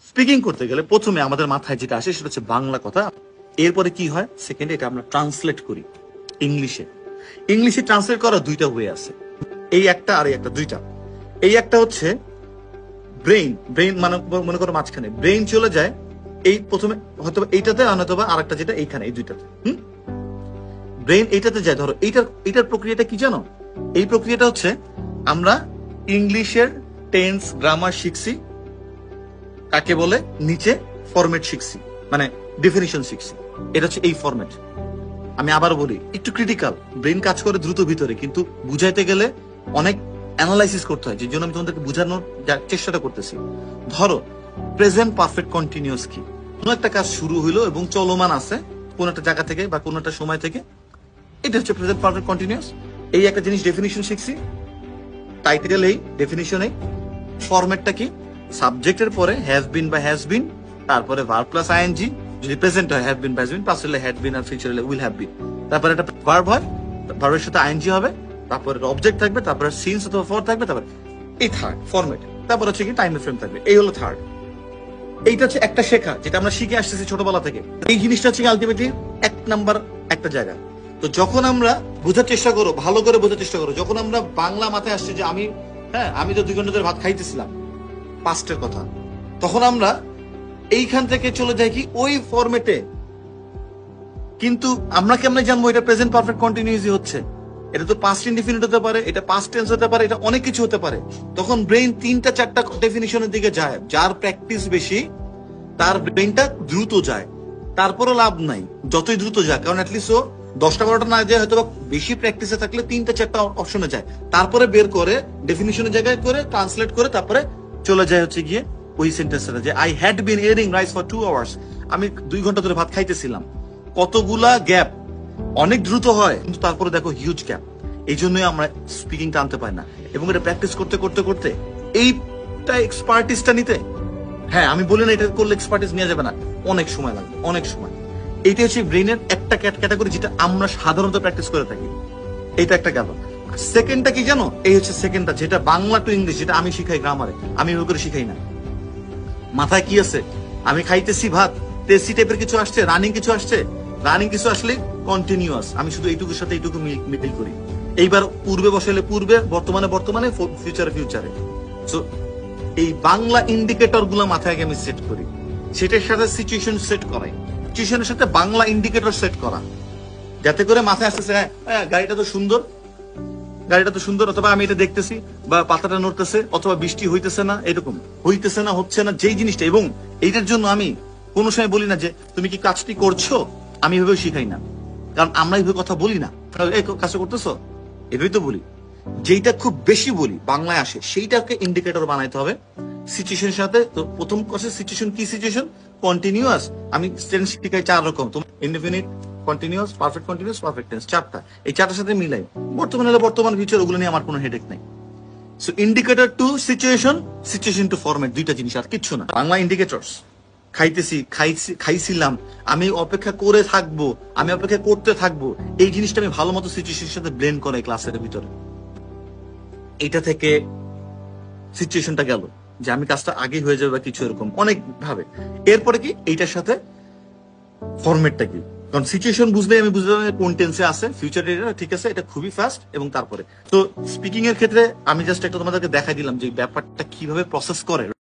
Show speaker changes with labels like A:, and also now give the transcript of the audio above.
A: Speaking করতে গেলে প্রথমে আমাদের মাথায় যেটা আসে সেটা হচ্ছে বাংলা কথা। এরপরে কি হয়, সেকেন্ডে এটা আমরা ট্রান্সলেট করি ইংলিশে। ইংলিশে ট্রান্সলেট করার দুইটা ওয়ে আছে, এই একটা আর এই একটা, দুইটা। এই একটা হচ্ছে ব্রেইন, মানে মনে করো মাঝখানে ব্রেইন চলে যায় এই প্রথমে হয়তো এইটাতে, নয়তো আর একটা যেটা এইখানে, এই দুইটাতে। ব্রেইন এইটাতে যায়। ধরো এইটার প্রক্রিয়াটা কি জানো? এই প্রক্রিয়াটা হচ্ছে আমরা ইংলিশের টেন্স গ্রামার শিখছি, কাকে বলে নিচে ফরম্যাট শিখছি, মানে ডেফিনিশন শিখছি। এটা হচ্ছে এই ফরম্যাট। আমি আবার বলি, একটু ক্রিটিক্যাল, ব্রেন কাজ করে দ্রুত ভিতরে, কিন্তু বুঝাইতে গেলে অনেক অ্যানালাইসিস করতে হয়, যে জন্য আমি তোমাদেরকে বোঝানোর চেষ্টাটা করতেছি। ধরো প্রেজেন্ট পারফেক্ট কন্টিনিউয়াস কি? কোন একটা কাজ শুরু হইলো এবং চলমান আছে কোন একটা জায়গা থেকে বা কোন একটা সময় থেকে, এটা হচ্ছে প্রেজেন্ট পারফেক্ট কন্টিনিউয়াস। এই একটা জিনিস ডেফিনিশন শিখছি, টাইটেল এই, ডেফিনিশন এই। ফরম্যাটটা কি? সাবজেক্টের পরে হ্যাজ বিন বা হ্যাজ বিন, তারপরে ভার্ব প্লাস আইএনজি, যদি প্রেজেন্ট হয় হ্যাভ বিন বা হ্যাজ বিন, প্লাস হলে হ্যাড বিন, আর ফিউচার হলে উইল হ্যাভ বিন। তারপরে একটা ভার্ব হয়, ভার্বের সাথে আইএনজি হবে, তারপরে অবজেক্ট থাকবে, তারপরে সিন্স অথবা ফর থাকবে, তারপরে এই থার্ড ফরম্যাট, তারপর হচ্ছে কি টাইমের ফ্রেম থাকবে। এই হলো থার্ড। এইটা হচ্ছে একটা শেখা, যেটা আমরা শিখে আসতেছি ছোটবেলা থেকে। এই জিনিসটা হচ্ছে আলটিমেটলি এক নাম্বার একটা জায়গা। তো যখন আমরা বোঝার চেষ্টা করো, ভালো করে বোঝার চেষ্টা করো, যখন আমরা বাংলা মাথায় আসছে যে আমি তো 2 ঘন্টা ধরে ভাত খাইতেছিলাম, পাস্টের কথা, তখন আমরা এইখান থেকে চলে যাই কি ওই ফরম্যাটে। কিন্তু আমরা কেমনে জানবো এটা প্রেজেন্ট পারফেক্ট কন্টিনিউয়াসই হচ্ছে? এটা তো পাস্ট ইনডিফিনিট হতে পারে, এটা পাস্ট টেন্স হতে পারে, এটা অনেক কিছু হতে পারে। তখন ব্রেইন 3টা 4টা ডেফিনিশনের দিকে যায়। যার প্র্যাকটিস বেশি তার ব্রেইনটা দ্রুত যায়। তারপরে লাভ নাই যতই দ্রুত যায়, কারণ অ্যাটলিস্ট ও 10টা 12টা না যায়, হয়তো বেশি প্র্যাকটিসে থাকলে 3টা 4টা অপশনে যায়, তারপরে বের করে ডেফিনিশনের জায়গায় করে ট্রান্সলেট করে তারপরে চলে যায় হচ্ছে গিয়ে ওই সেন্টেন্সটা, যে I had been hearing rice for 2 hours. আমি 2 ঘন্টা ধরে ভাত খাইতেছিলাম। কতগুলা গ্যাপ, অনেক দ্রুত হয়, কিন্তু তারপরে দেখো হিউজ গ্যাপ। এই জন্যই আমরা স্পিকিংটা আনতে পারি না। এবং এটা প্র্যাকটিস করতে করতে করতে এইটা এক্সপার্টিসটা নিতে, হ্যাঁ আমি বলি না এটা করলে এক্সপার্টিস নেওয়া যাবে না, অনেক সময় লাগবে, অনেক সময়। এইটা হচ্ছে ব্রেইনের একটা ক্যাটাগরি, যেটা আমরা সাধারণত প্র্যাকটিস করে থাকি। এইটা একটা গেল। সেকেন্ডটা কি জানো? এই হচ্ছে সেকেন্ডটা, যেটা বাংলা টু ইংলিশ, যেটা আমি শিখাই গ্রামারে, আমি ওই করে শিখাই না। মাথায় কি আছে? আমি খাইতেছি ভাত, টেস্টি টাইপের কিছু আসছে, রানিং কিছু আসছে, রানিং কিছু আসলে কন্টিনিউয়াস, আমি শুধু এইটুকুর সাথে এইটুকু মিল করি। এইবার পূর্বে বসাইলে পূর্বে, বর্তমানে বর্তমানে, ফিউচারে ফিউচারে। সো এই বাংলা ইন্ডিকেটর গুলো মাথায় আগে আমি সেট করি, সেটার সাথে সিচুয়েশন সেট করাই, সিচুয়েশনের সাথে বাংলা ইন্ডিকেটর সেট করা, যাতে করে মাথায় আসতেছে হ্যাঁ গাড়িটা তো সুন্দর, গাড়িটা তো সুন্দর, অথবা আমি এটা দেখতেছি, বা পাতাটা নড়তেছে, অথবা বৃষ্টি হইতেছে না, এরকম হইতেছে না, হচ্ছে না, যেই জিনিসটা। এবং এইটার জন্য আমি কোনো সময় বলি না যে তুমি কি কাজটি করছো, আমি এভাবে শিখাই না, কারণ আমরা এইভাবে কথা বলি না। এই কাজটা করতেছো, এভাবেই তো বলি। যেইটা খুব বেশি বলি বাংলায় আসে, সেইটাকে ইন্ডিকেটর বানাইতে হবে সিচুয়েশনের সাথে। তো প্রথম কোর্সে সিচুয়েশন কি? Situation continuous. আমি টেন্স শিখাই 4 রকম, তোমার indefinite, continuous, perfect continuous, perfect tense, 4টা। এই 4টার সাথে মিলাই বর্তমান হলে বর্তমান, ফিউচার, ওগুলো নিয়ে আমার কোনো হেডেক নাই। So indicator to situation, situation to format, 2টা জিনিস, আর কিচ্ছু না। বাংলা ইন্ডিকেটরস, খাইছিলাম, আমি অপেক্ষা করে থাকবো, আমি অপেক্ষা করতে থাকবো, এই জিনিসটা আমি ভালো মতো সিচুয়েশনের সাথে ব্লেন্ড করাই ক্লাসের ভিতরে। এটা থেকে সিচুয়েশনটা গেল যে আমি কাজটা আগে হয়ে যাবে বা কিছু এরকম অনেক ভাবে। এরপরে কি এইটার সাথে ফরম্যাটটা কি? কারণ সিচুয়েশন বুঝলে আমি বুঝতে পারবো কোন টেন্সে আছে, ফিউচার ঠিক আছে, এটা খুবই ফাস্ট। এবং তারপরে তো স্পিকিং এর ক্ষেত্রে আমি জাস্ট একটা তোমাদেরকে দেখাই দিলাম যে ব্যাপারটা কিভাবে প্রসেস করে।